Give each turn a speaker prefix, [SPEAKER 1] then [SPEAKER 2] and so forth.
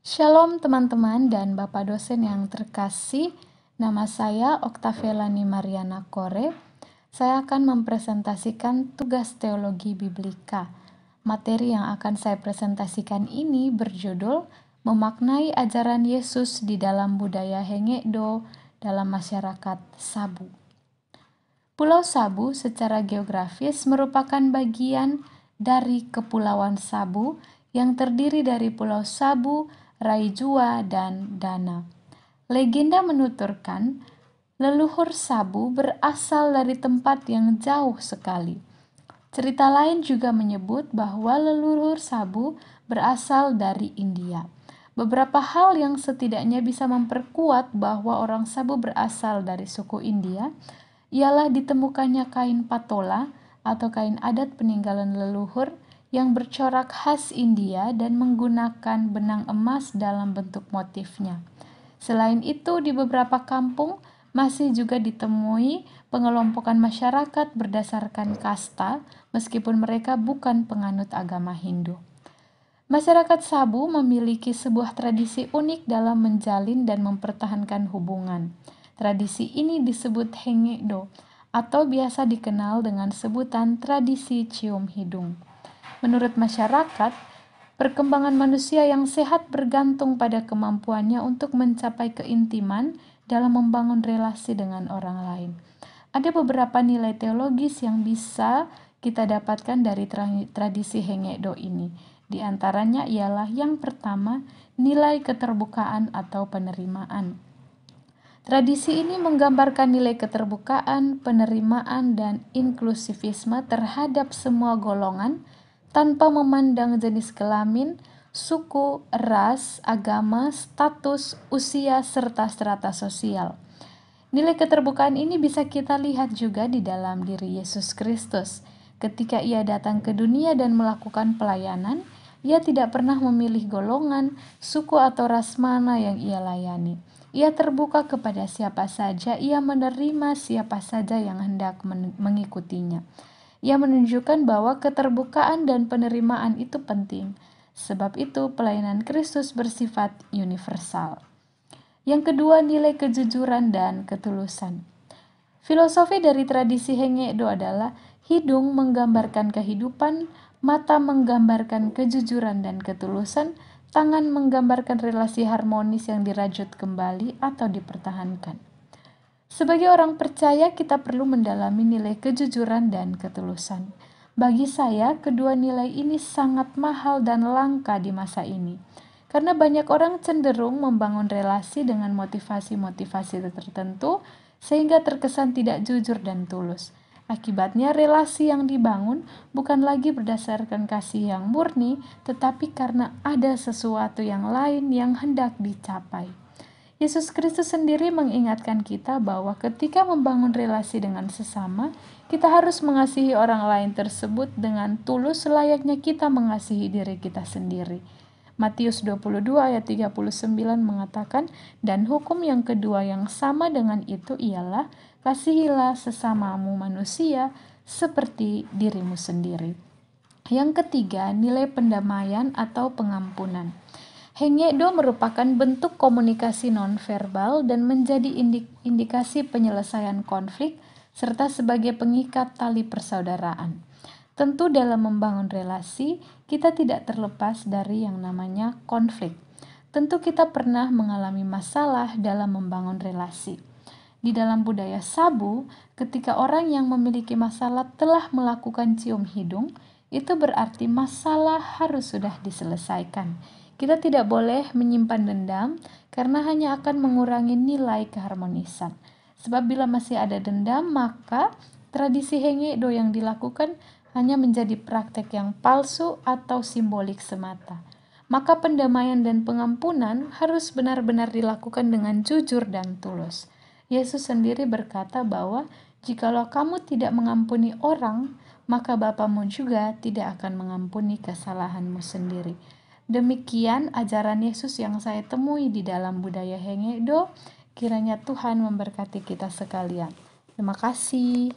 [SPEAKER 1] Shalom teman-teman dan Bapak dosen yang terkasih. Nama saya Oktavielani Mariana Kore. Saya akan mempresentasikan tugas teologi biblika. Materi yang akan saya presentasikan ini berjudul Memaknai Ajaran Yesus di dalam Budaya Hengekdo dalam Masyarakat Sabu. Pulau Sabu secara geografis merupakan bagian dari Kepulauan Sabu yang terdiri dari Pulau Sabu, Raijua, dan Dana. Legenda menuturkan leluhur Sabu berasal dari tempat yang jauh sekali. Cerita lain juga menyebut bahwa leluhur Sabu berasal dari India. Beberapa hal yang setidaknya bisa memperkuat bahwa orang Sabu berasal dari suku India ialah ditemukannya kain patola atau kain adat peninggalan leluhur yang bercorak khas India dan menggunakan benang emas dalam bentuk motifnya. Selain itu, di beberapa kampung masih juga ditemui pengelompokan masyarakat berdasarkan kasta, meskipun mereka bukan penganut agama Hindu. Masyarakat Sabu memiliki sebuah tradisi unik dalam menjalin dan mempertahankan hubungan. Tradisi ini disebut Hengekdo, atau biasa dikenal dengan sebutan tradisi cium hidung. Menurut masyarakat, perkembangan manusia yang sehat bergantung pada kemampuannya untuk mencapai keintiman dalam membangun relasi dengan orang lain. Ada beberapa nilai teologis yang bisa kita dapatkan dari tradisi Hengekdo ini. Di antaranya ialah yang pertama, nilai keterbukaan atau penerimaan. Tradisi ini menggambarkan nilai keterbukaan, penerimaan, dan inklusivisme terhadap semua golongan tanpa memandang jenis kelamin, suku, ras, agama, status, usia, serta strata sosial. Nilai keterbukaan ini bisa kita lihat juga di dalam diri Yesus Kristus. Ketika ia datang ke dunia dan melakukan pelayanan, ia tidak pernah memilih golongan, suku atau ras mana yang ia layani. Ia terbuka kepada siapa saja, ia menerima siapa saja yang hendak mengikutinya. Ia menunjukkan bahwa keterbukaan dan penerimaan itu penting. Sebab itu, pelayanan Kristus bersifat universal. Yang kedua, nilai kejujuran dan ketulusan. Filosofi dari tradisi Hengekdo adalah hidung menggambarkan kehidupan, mata menggambarkan kejujuran dan ketulusan, tangan menggambarkan relasi harmonis yang dirajut kembali atau dipertahankan. Sebagai orang percaya, kita perlu mendalami nilai kejujuran dan ketulusan. Bagi saya, kedua nilai ini sangat mahal dan langka di masa ini. Karena banyak orang cenderung membangun relasi dengan motivasi-motivasi tertentu, sehingga terkesan tidak jujur dan tulus. Akibatnya, relasi yang dibangun bukan lagi berdasarkan kasih yang murni, tetapi karena ada sesuatu yang lain yang hendak dicapai. Yesus Kristus sendiri mengingatkan kita bahwa ketika membangun relasi dengan sesama, kita harus mengasihi orang lain tersebut dengan tulus layaknya kita mengasihi diri kita sendiri. Matius 22 ayat 39 mengatakan, dan hukum yang kedua yang sama dengan itu ialah, kasihilah sesamamu manusia seperti dirimu sendiri. Yang ketiga, nilai pendamaian atau pengampunan. Hengekdo merupakan bentuk komunikasi nonverbal dan menjadi indikasi penyelesaian konflik serta sebagai pengikat tali persaudaraan. Tentu dalam membangun relasi, kita tidak terlepas dari yang namanya konflik. Tentu kita pernah mengalami masalah dalam membangun relasi. Di dalam budaya Sabu, ketika orang yang memiliki masalah telah melakukan cium hidung, itu berarti masalah harus sudah diselesaikan. Kita tidak boleh menyimpan dendam karena hanya akan mengurangi nilai keharmonisan. Sebab bila masih ada dendam, maka tradisi Hengekdo yang dilakukan hanya menjadi praktek yang palsu atau simbolik semata. Maka pendamaian dan pengampunan harus benar-benar dilakukan dengan jujur dan tulus. Yesus sendiri berkata bahwa jikalau kamu tidak mengampuni orang, maka Bapamu juga tidak akan mengampuni kesalahanmu sendiri. Demikian ajaran Yesus yang saya temui di dalam budaya Hengekdo. Kiranya Tuhan memberkati kita sekalian. Terima kasih.